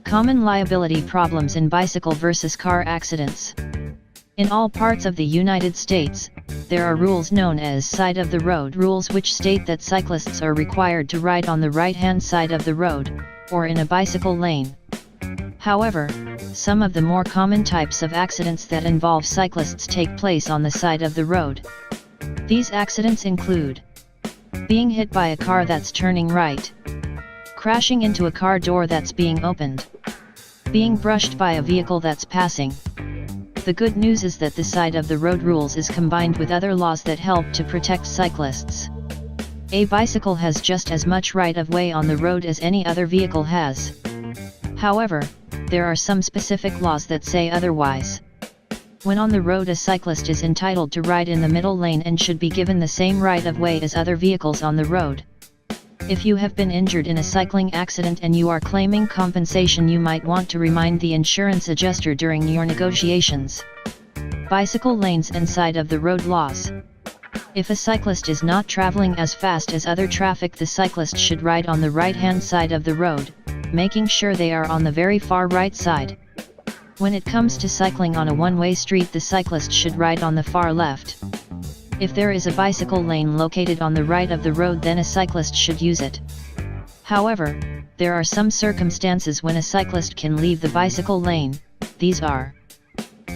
Common liability problems in bicycle versus car accidents. In all parts of the United States, there are rules known as side-of-the-road rules, which state that cyclists are required to ride on the right-hand side of the road, or in a bicycle lane. However, some of the more common types of accidents that involve cyclists take place on the side of the road. These accidents include being hit by a car that's turning right, crashing into a car door that's being opened, being brushed by a vehicle that's passing. The good news is that the side of the road rules is combined with other laws that help to protect cyclists. A bicycle has just as much right of way on the road as any other vehicle has. However, there are some specific laws that say otherwise. When on the road, a cyclist is entitled to ride in the middle lane and should be given the same right of way as other vehicles on the road. If you have been injured in a cycling accident and you are claiming compensation, you might want to remind the insurance adjuster during your negotiations. Bicycle lanes and side of the road laws. If a cyclist is not traveling as fast as other traffic, the cyclist should ride on the right-hand side of the road, making sure they are on the very far right side. When it comes to cycling on a one-way street, the cyclist should ride on the far left. If there is a bicycle lane located on the right of the road, then a cyclist should use it. However, there are some circumstances when a cyclist can leave the bicycle lane. These are: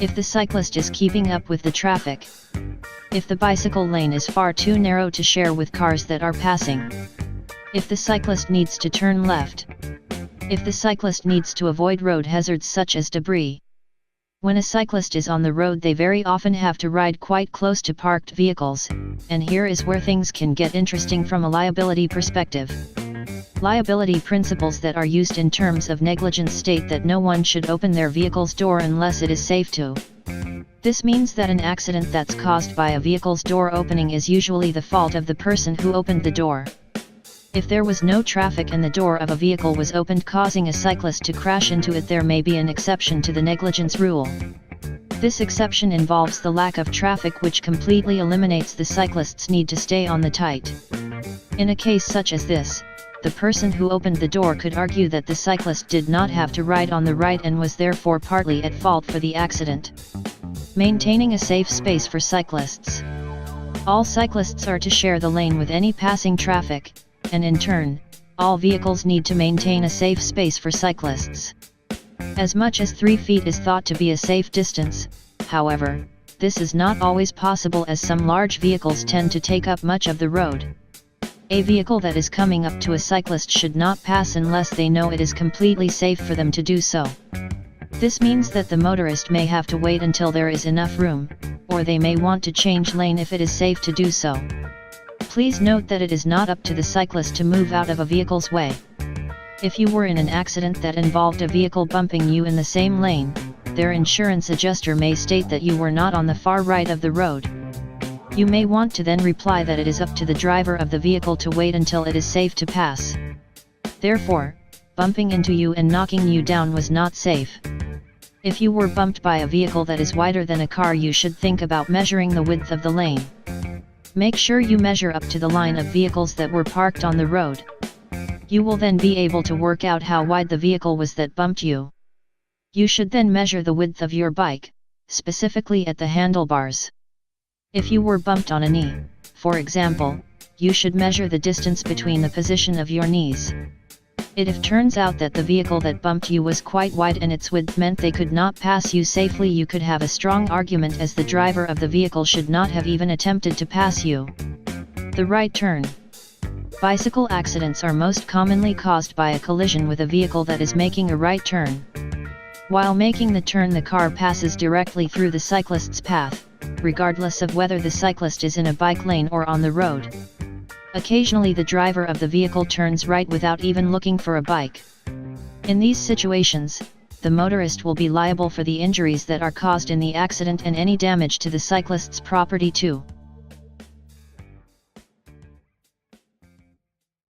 if the cyclist is keeping up with the traffic, if the bicycle lane is far too narrow to share with cars that are passing, if the cyclist needs to turn left, if the cyclist needs to avoid road hazards such as debris. When a cyclist is on the road, they very often have to ride quite close to parked vehicles, and here is where things can get interesting from a liability perspective. Liability principles that are used in terms of negligence state that no one should open their vehicle's door unless it is safe to. This means that an accident that's caused by a vehicle's door opening is usually the fault of the person who opened the door. If there was no traffic and the door of a vehicle was opened, causing a cyclist to crash into it, there may be an exception to the negligence rule. This exception involves the lack of traffic, which completely eliminates the cyclist's need to stay on the tight. In a case such as this, the person who opened the door could argue that the cyclist did not have to ride on the right and was therefore partly at fault for the accident. Maintaining a safe space for cyclists. All cyclists are to share the lane with any passing traffic, and in turn, all vehicles need to maintain a safe space for cyclists. As much as 3 feet is thought to be a safe distance, however, this is not always possible, as some large vehicles tend to take up much of the road. A vehicle that is coming up to a cyclist should not pass unless they know it is completely safe for them to do so. This means that the motorist may have to wait until there is enough room, or they may want to change lane if it is safe to do so. Please note that it is not up to the cyclist to move out of a vehicle's way. If you were in an accident that involved a vehicle bumping you in the same lane, their insurance adjuster may state that you were not on the far right of the road. You may want to then reply that it is up to the driver of the vehicle to wait until it is safe to pass. Therefore, bumping into you and knocking you down was not safe. If you were bumped by a vehicle that is wider than a car, you should think about measuring the width of the lane. Make sure you measure up to the line of vehicles that were parked on the road. You will then be able to work out how wide the vehicle was that bumped you. You should then measure the width of your bike, specifically at the handlebars. If you were bumped on a knee, for example, you should measure the distance between the position of your knees. If it turns out that the vehicle that bumped you was quite wide and its width meant they could not pass you safely, you could have a strong argument, as the driver of the vehicle should not have even attempted to pass you. The right turn. Bicycle accidents are most commonly caused by a collision with a vehicle that is making a right turn. While making the turn, the car passes directly through the cyclist's path, regardless of whether the cyclist is in a bike lane or on the road. Occasionally, the driver of the vehicle turns right without even looking for a bike. In these situations, the motorist will be liable for the injuries that are caused in the accident and any damage to the cyclist's property too.